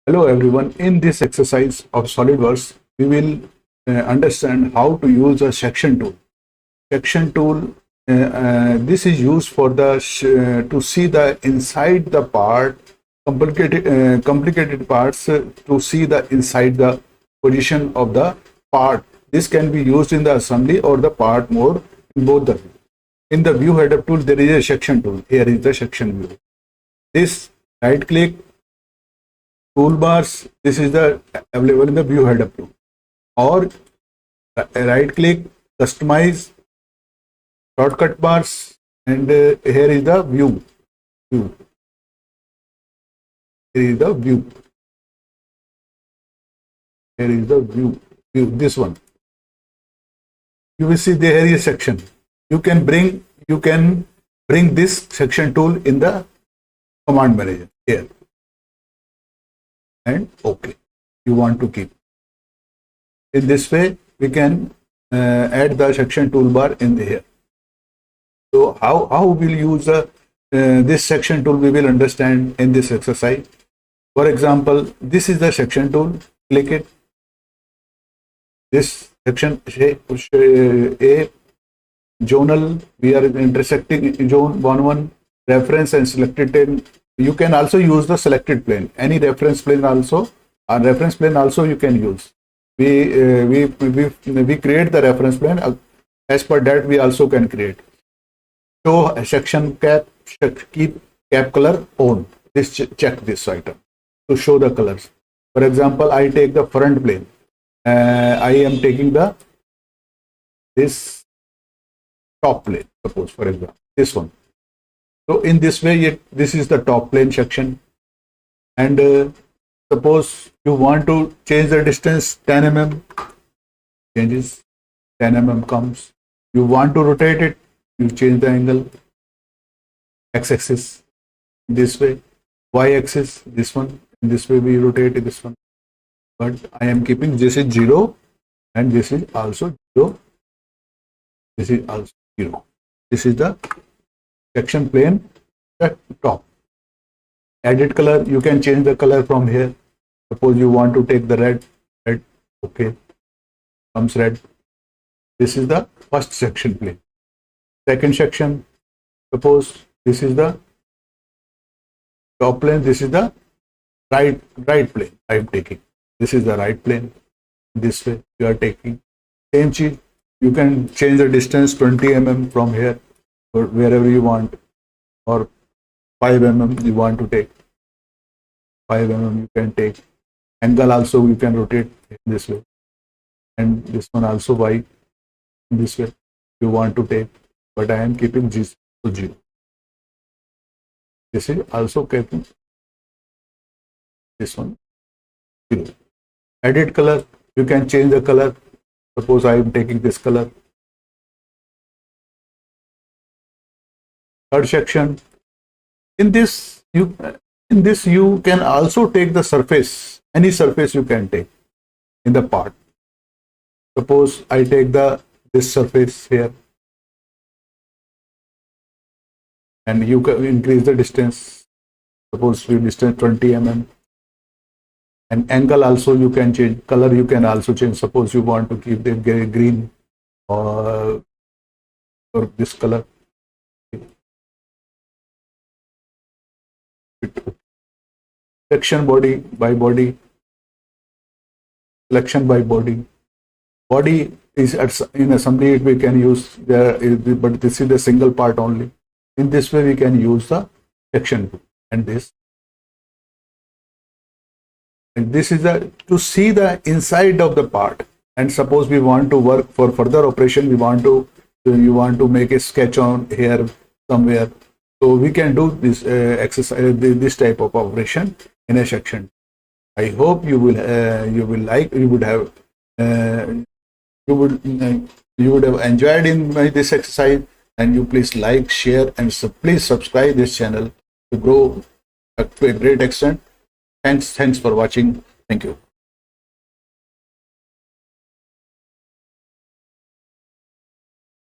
Hello everyone. In this exercise of SolidWorks, we will understand how to use a section tool. Section tool, this is used for the to see the inside the part, complicated parts to see the inside the position of the part. This can be used in the assembly or the part mode in both the. In the view header tool, there is a section tool. Here is the section view. This right click toolbars, this is the available in the view header tool, or right click customize shortcut bars, and here is the view. Here is the view. Here is the view. This one. You will see there is a section. You can bring this section tool in the command manager here. And OK, you want to keep. In this way, we can add the section toolbar in here. So how we'll use this section tool, we will understand in this exercise. For example, this is the section tool. Click it. This section A zonal, we are intersecting zone 1 reference and selected 10. You can also use the selected plane. Any reference plane also. Reference plane also you can use. We create the reference plane. As per that, we also can create. So a section cap, keep cap color on. This check this item to show the colors. For example, I take the front plane. I am taking this top plane. Suppose, for example, this one. So in this way, this is the top plane section, and suppose you want to change the distance 10 mm, changes 10 mm comes. You want to rotate it, you change the angle, x-axis this way, y-axis this one, in this way we rotate this one. But I am keeping this is 0 and this is also 0. This is also 0. This is the section plane at top. Edit color, you can change the color from here. Suppose you want to take the red, okay, comes red. This is the first section plane. Second section, suppose this is the top plane, this is the right plane I am taking. This is the right plane. This way you are taking. Same thing, you can change the distance 20 mm from here or wherever you want, or 5 mm you want to take. 5 mm you can take. Angle also you can rotate in this way, and this one also y in this way you want to take, but I am keeping this to 0. This is also keeping this one 0. Edit color, you can change the color. Suppose I am taking this color. Third section. In this you can also take the surface. Any surface you can take in the part. Suppose I take this surface here, and you can increase the distance. Suppose we distance 20 mm. And angle also you can change. Color you can also change. Suppose you want to keep the green or this color. Section body by body. Selection by body. Body is in assembly we can use but this is the single part only. In this way we can use the section tool, and this. And this is to see the inside of the part. And suppose we want to work for further operation, you want to make a sketch on here somewhere. So we can do this exercise, this type of operation in a section. I hope you would have enjoyed in this exercise, and you please like, share, and please subscribe this channel to grow to a great extent. Thanks for watching. Thank you.